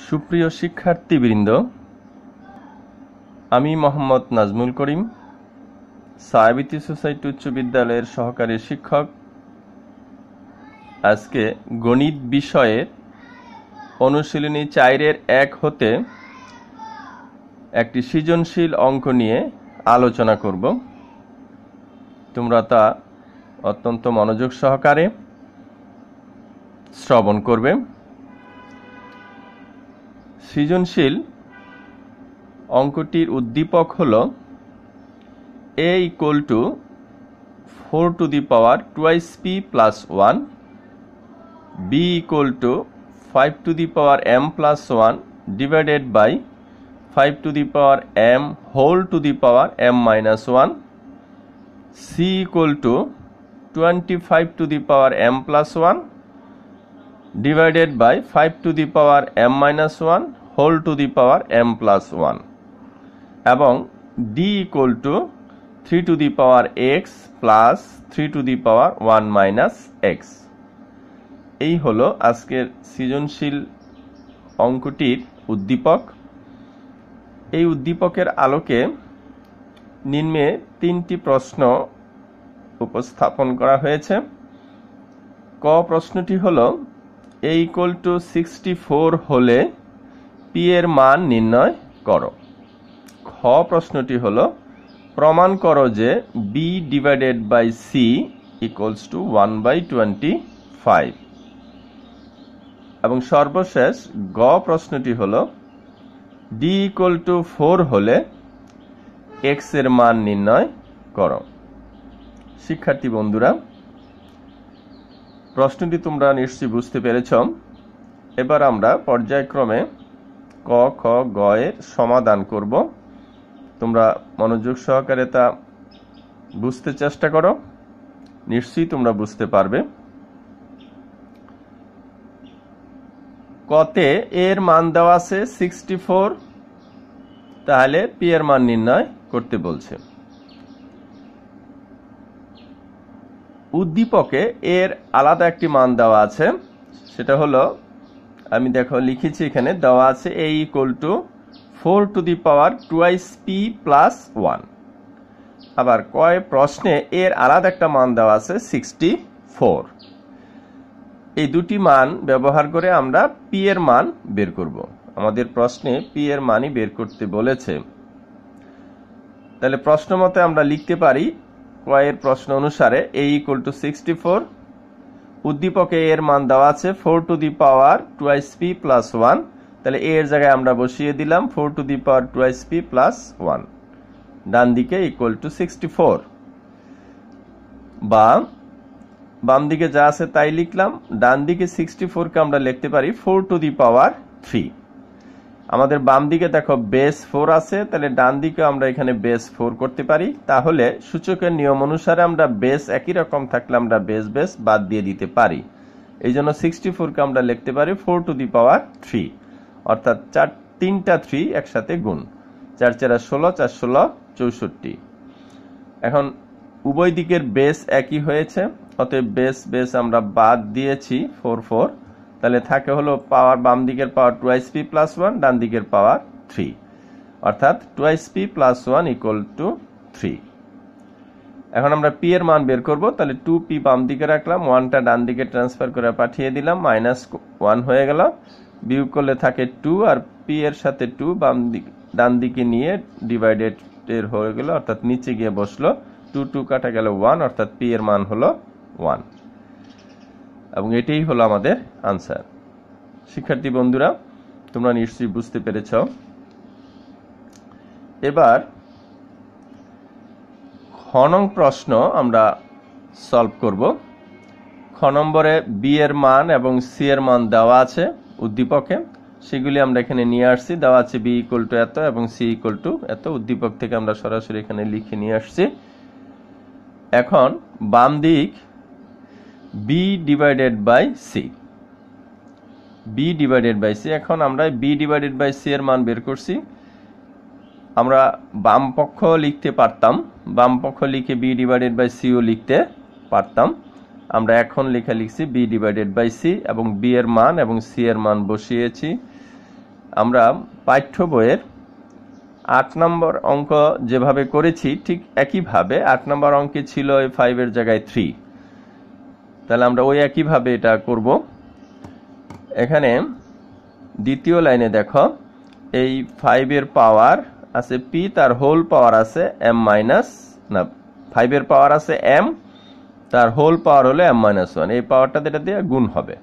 সুপ্রিয় শিক্ষার্থীবৃন্দ, আমি মোহাম্মদ নাজমুল করিম, সায়াবিতি সোসাইটি উচ্চ বিদ্যালয়ের সহকারী শিক্ষক। আজকে গণিত বিষয়ের অনুশীলনী 4-1 হতে একটি সৃজনশীল অঙ্ক নিয়ে আলোচনা করব। তোমরা তা অত্যন্ত মনোযোগ সহকারে শ্রবণ করবে। সৃজনশীল অঙ্কটির উদ্দীপক হল a = 4 to the power twice p plus 1, b = 5 to the power m plus 1 divided by 5 to the power m whole to the power m minus 1, c = 25 to the power m plus 1 divided by 5 to the power m minus 1 whole to the power m plus 1 এবং d = 3 to the power x plus 3 to the power 1 minus x। এই হলো আজকের সৃজনশীল অঙ্কটির উদ্দীপক। এই উদ্দীপকের আলোকে নিম্নে 3টি প্রশ্ন উপস্থাপন করা হয়েছে। ক প্রশ্নটি হলো a = 64 হলে p এর মান নির্ণয় করো। খ প্রশ্নটি হলো প্রমাণ করো যে b divided by c = 1/25 এবং সর্বশেষ গ প্রশ্নটি হলো d = 4 হলে x এর মান নির্ণয় করো। শিক্ষার্থী বন্ধুরা, প্রশ্নটি তোমরা নিশ্চয়ই বুঝতে পেরেছ। এবার আমরা পর্যায়ক্রমে ক, খ, গ এর সমাধান করব। তোমরা মনোযোগ সহকারে তা বুঝতে চেষ্টা করো, নিশ্চয়ই তোমরা বুঝতে পারবে। কতে এর মান দেওয়া আছে 64, তাহলে পি এর মান নির্ণয় করতে বলছে। উদ্দীপকে এর আলাদা একটি মান দেওয়া আছে, সেটা হলো আমি লিখেছি এখানে দেওয়া আছে a = 4 to the power twice p plus 1। আবার কয় প্রশ্নে এর আলাদা একটা মান দেওয়া আছে 64। এই দুটি মান ব্যবহার করে আমরা p এর মান বের করব। আমাদের প্রশ্নে p এর মানই বের করতে বলেছে। তাহলে প্রশ্ন মতে আমরা লিখতে পারি কয়ের প্রশ্ন অনুসারে a = 64, উদ্দীপকে এর মান দেওয়া আছে 4 to the power twice p plus 1। তাহলে a এর জায়গায় আমরা বসিয়ে দিলাম 4 to the power twice p plus 1, ডান দিকে = 64, বা বাম দিকে যা আছে তাই লিখলাম। ডান দিকে 64 কে আমরা লিখতে পারি 4 to the power 3। আমাদের বাম দিকে বেস 4 আছে, তাহলে ডান দিকে আমরা এখানে বেস 4 করতে পারি। তাহলে সূচকের নিয়ম অনুসারে আমরা বেস একই রকম থাকলে আমরা বেস বেস বাদ দিয়ে দিতে পারি। এই জন্য 64 কে আমরা লিখতে পারি 4 to the power 3, অর্থাৎ 3টা 3 একসাথে গুণ, 4 × 16, 4 × 16 64। এখন উভয় দিকের বেস একই হয়েছে, অতএব বেস বেস আমরা বাদ দিয়েছি 4 4। তাহলে থাকে হলো পাওয়ার, বাম দিকের পাওয়ার twice p plus 1, ডান দিকের পাওয়ার 3, অর্থাৎ twice p plus 1 = 3। এখন আমরা p এর মান বের করব। তাহলে 2p বাম দিকে রাখলাম, 1টা ডান দিকে ট্রান্সফার করে পাঠিয়ে দিলাম, -1 হয়ে গেল। বিয়োগ করলে থাকে 2, আর p এর সাথে 2 ডান দিকে নিয়ে ডিভাইডেড এর হয়ে গেল, অর্থাৎ নিচে গিয়ে বসলো। 2 2 কাটা গেল 1, অর্থাৎ p এর মান হলো 1, এবং এটাই হলো আমাদের আনসার। শিক্ষার্থী বন্ধুরা, তোমরা নিশ্চয়ই বুঝতে পেরেছ। এবার খ নং প্রশ্ন আমরা সলভ করব। খ নম্বরে বি এর মান এবং সি এর মান দেওয়া আছে উদ্দীপকে, সেগুলি আমরা এখানে নিয়ে আসছি। দেওয়া আছে বি = এত এবং সি = এত। উদ্দীপক থেকে আমরা সরাসরি এখানে লিখে নিয়ে আসছি। এখন বাম দিক b divided by c, b divided by c। এখন আমরা b divided by c এর মান বের করছি। আমরা বাম পক্ষ লিখতে পারতাম, বাম পক্ষ লিখে b divided by c ও লিখতে পারতাম। আমরা এখন লিখছি b divided by c এবং b এর মান এবং c এর মান বসিয়েছি। আমরা পাঠ্য বইয়ের 8 নম্বর অঙ্ক যেভাবে করেছি ঠিক একইভাবে 8 নম্বর অঙ্কে ছিল এই 5 এর জায়গায় 3, তাহলে আমরা ওই একইভাবে এটা করব। এখানে দ্বিতীয় লাইনে দেখো এই 5 এর পাওয়ার আছে p, তার হোল পাওয়ার আছে m মাইনাস, না 5 এর পাওয়ার আছে m, তার হোল পাওয়ার হলো m মাইনাস 1, এই পাওয়ারটা এটা দিয়ে গুণ হবে।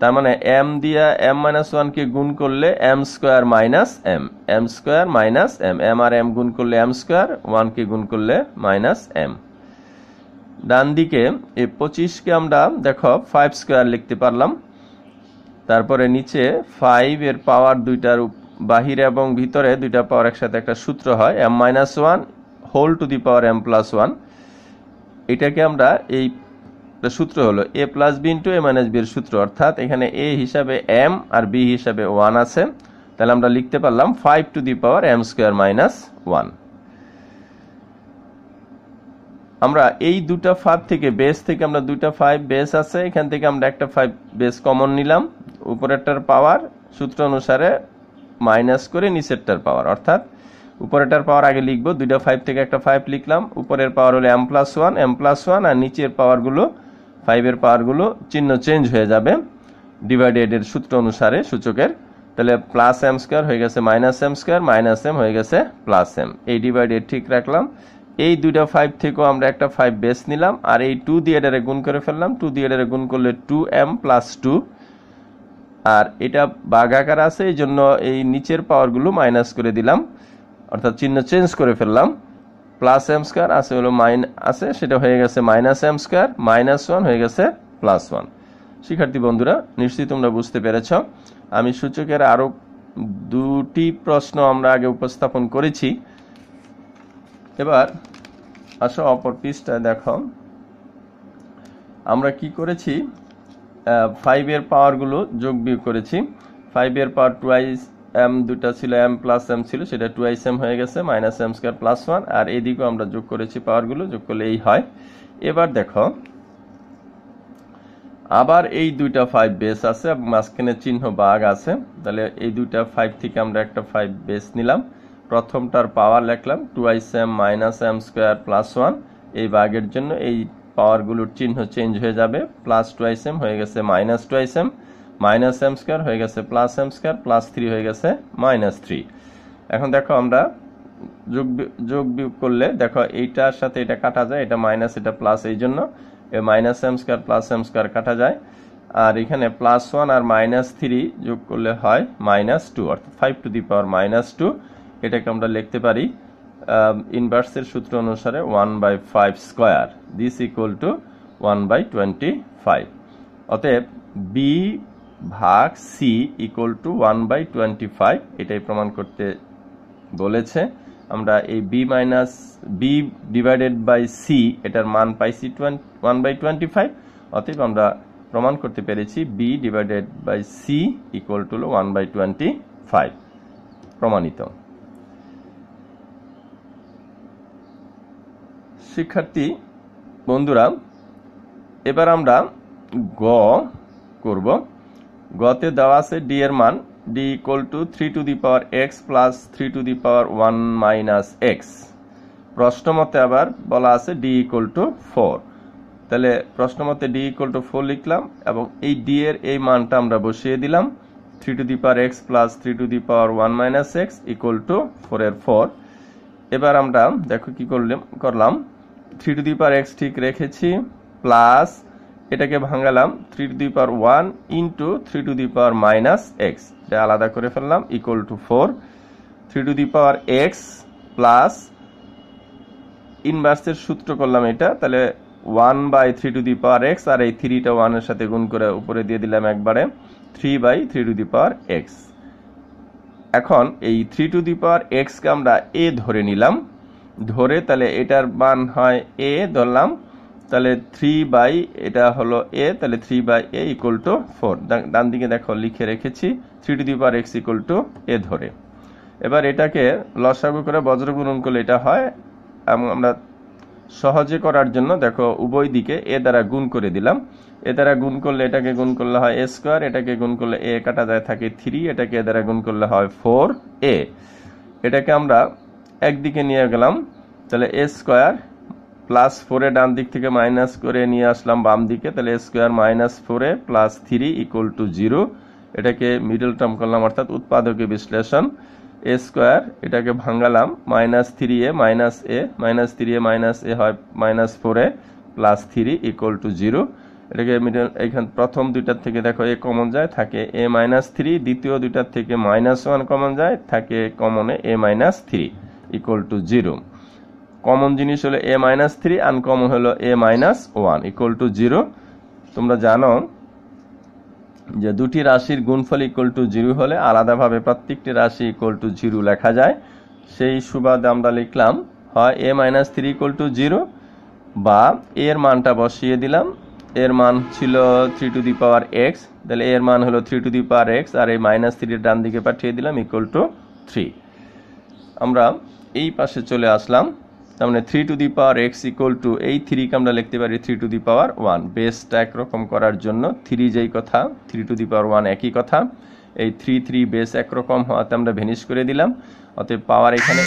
তার মানে m দিয়া m মাইনাস 1 কে গুণ করলে m square minus m, m square minus m, m আর m গুণ করলে m স্কয়ার, 1 কে গুণ করলে মাইনাস m। ডান দিকে এই 25 কে আমরা দেখো 5 স্কয়ার লিখতে পারলাম। তারপরে নিচে 5 এর পাওয়ার দুইটার বাহিরে এবং ভিতরে দুইটা পাওয়ার একসাথে একটা সূত্র হয় m minus 1 whole to the power m plus 1, এটাকে আমরা এই সূত্র হলো a plus b into a minus b এর সূত্র, অর্থাৎ এখানে a হিসাবে m আর b হিসাবে 1 আছে, তাহলে আমরা লিখতে পারলাম 5 two the power m square minus 1। আমরা এই দুটা 5 থেকে বেস থেকে আমরা দুইটা 5 বেস আছে, এখান থেকে আমরা একটা 5 বেস কমন নিলাম, উপরেরটার পাওয়ার সূত্র অনুসারে মাইনাস করে নিচেরটার পাওয়ার, অর্থাৎ উপরেরটার পাওয়ার আগে লিখব, দুইটা 5 থেকে একটা 5 লিখলাম, উপরের পাওয়ার হলো m প্লাস 1 আর নিচের পাওয়ারগুলো 5 এর পাওয়ারগুলো চিহ্ন চেঞ্জ হয়ে যাবে ডিভাইডেড এর সূত্র অনুসারে সূচকের, তাহলে প্লাস m স্কয়ার হয়ে গেছে minus m square, minus m হয়ে গেছে প্লাস m, এই ডিভাইডেড ঠিক রাখলাম। এই দুইটা 5 থেকেও আমরা একটা 5 বেস নিলাম আর এই 2 দিয়ে এটারে গুণ করে ফেললাম, 2 দিয়ে এটারে গুণ করলে 2m প্লাস 2, আর এটা ভাগাকার আছে এই জন্য এই নিচের পাওয়ারগুলো মাইনাস করে দিলাম, অর্থাৎ চিহ্ন চেঞ্জ করে ফেললাম, প্লাস m স্কয়ার আছে হলো আছে সেটা হয়ে গেছে মাইনাস m স্কয়ার, মাইনাস 1 হয়ে গেছে প্লাস 1। শিক্ষার্থী বন্ধুরা নিশ্চয়ই তোমরা বুঝতে পেরেছ। আমি সূচকের আরো দুটি প্রশ্ন আমরা আগে উপস্থাপন করেছি, এবার আসো অপর পৃষ্ঠায় দেখো আমরা কি করেছি, 5 এর পাওয়ারগুলো যোগ বিয়োগ করেছি। 5 এর পাওয়ার টুয়াইস m, দুটা ছিল m প্লাস m ছিল, সেটা টুয়াইস m হয়ে গেছে মাইনাস m স্কয়ার প্লাস 1, আর এদিকেও আমরা যোগ করেছি পাওয়ারগুলো, যোগ করলে এই হয়। এবার দেখো আবার এই দুইটা 5 বেস আছে এবং মাঝখানে চিহ্ন ভাগ আছে, তাহলে এই দুইটা 5 থেকে আমরা একটা 5 বেস নিলাম, প্রথমটার পাওয়ার লিখলাম twice m minus m square plus 1, এই ভাগের জন্য এই পাওয়ারগুলোর চিহ্ন চেঞ্জ হয়ে যাবে, প্লাস টুয়াইস m হয়ে গেছে minus twice m, minus m square হয়ে গেছে প্লাস m স্কয়ার, প্লাস 3 হয়ে গেছে মাইনাস 3। এখন দেখো আমরা যোগ বিয়োগ করলে দেখো এইটার সাথে এটা কাটা যায়, এটা মাইনাস এটা প্লাস, এই জন্য minus m square plus m square কাটা যায়, আর এখানে প্লাস 1 আর মাইনাস 3 যোগ করলে হয় মাইনাস 2, অর্থাৎ 5 টু দি পাওয়ার মাইনাস 2। এটাকে আমরা লিখতে পারি ইনভার্সের সূত্র অনুসারে 1/5 স্কয়ার, দিস ইকুয়াল টু 1/25। অতএব b ভাগ c ইকুয়াল টু 1/25, এটাই প্রমাণ করতে বলেছে। আমরা এই b ডিভাইডেড বাই c এটার মান পাইছি 1/25, অতএব আমরা প্রমাণ করতে পেরেছি b divided by c equal to 1/25, প্রমাণিত। শিক্ষার্থী বন্ধুরা এবার আমরা গ করব। গতে দেওয়া আছে d এর মান d equal to 3 to the power x plus 3 to the power 1 minus x, প্রশ্ন মতে আবার বলা আছে d ইকুয়াল টু 4, তাহলে প্রশ্ন মতে d ইকুয়াল টু 4 লিখলাম এবং এই d এর এই মানটা আমরা বসিয়ে দিলাম, 3 to the power x plus 3 to the power 1 minus x equal to 4 এর 4। এবার আমরা দেখো কি করলাম, 3 টু দি পাওয়ার x ঠিক রেখেছি, প্লাস এটাকে ভাঙালাম 3 to the power 1 into 3 to the power minus x, এটা আলাদা করে ফেললাম, equal to 4। 3 to the power x plus ইনভার্সের সূত্র করলাম এটা, তাহলে 1/3 টু দি পাওয়ার x, আর এই 3টা 1 এর সাথে গুণ করে উপরে দিয়ে দিলাম একবারে, 3/3 টু দি পাওয়ার x। এখন এই 3 টু দি পাওয়ার x কে আমরা a ধরে নিলাম, ধরে তাহলে এটার মান হয় a ধরলাম, তাহলে 3 এটা হলো a, তাহলে 3/a ইকুয়াল টু 4। ডান দিকে দেখো লিখে রেখেছি 3 to the power x equal to a ধরে। এবার এটাকে লসাগু করে বজ্র গুণন করলে এটা হয়, এবং আমরা সহজে করার জন্য দেখো উভয় দিকে এ দ্বারা গুণ করে দিলাম। এ দ্বারা গুণ করলে এটাকে গুণ করলে হয় এ স্কোয়ার, এটাকে গুণ করলে এ কাটা যায় থাকে 3, এটাকে এ দ্বারা গুণ করলে হয় 4a। এটাকে আমরা একদিকে নিয়ে গেলাম, তাহলে এ স্কোয়ার প্লাস 4 এ ডান দিক থেকে মাইনাস করে নিয়ে আসলাম বাম দিকে, তাহলে a square minus 4a plus 3 equal to 0। এটাকে মিডল টার্ম করলাম অর্থাৎ উৎপাদকে বিশ্লেষণ। এ স্কোয়ার এটাকে ভাঙালাম, মাইনাস 3a মাইনাস এ, মাইনাস 3a মাইনাস এ হয় minus 4a plus 3 equal to 0। এটাকে মিডল এখান প্রথম দুইটার থেকে দেখো এ কমন যায় থাকে এ মাইনাস 3, দ্বিতীয় দুইটার থেকে -1 কমন যায় থাকে কমনে এ মাইনাস 3 ইকুয়াল টু 0। কমন জিনিস হলো এ মাইনাস 3, আনকমন হলো এ মাইনাস 1 ইকুয়াল টু 0। তোমরা জানো যে দুটি রাশির গুণফল ইকুয়াল টু 0 হলে আলাদাভাবে প্রত্যেকটি রাশি ইকুয়াল টু 0 লেখা যায়। সেই সুবাদে আমরা লিখলাম হয় এ মাইনাস 3 ইকুয়াল টু 0 বা এর মানটা বসিয়ে দিলাম। এর মান ছিল 3 টু দি পাওয়ার এক্স, তাহলে এর মান হলো 3 টু দি পাওয়ার এক্স, আর এই মাইনাস 3 এর ডান দিকে পাঠিয়ে দিলাম ইকুয়াল টু 3। আমরা এই পাশে চলে আসলাম, তার মানে 3 to the power x equal to এই 3 কে আমরা লিখতে পারি 3 টু দি পাওয়ার 1। বেসটা একরকম করার জন্য 3 যেই কথা 3 টু দি পাওয়ার 1 একই কথা। এই 3 বেস একরকম হওয়াতে আমরা ভ্যানিশ করে দিলাম, অতএব পাওয়ার এখানে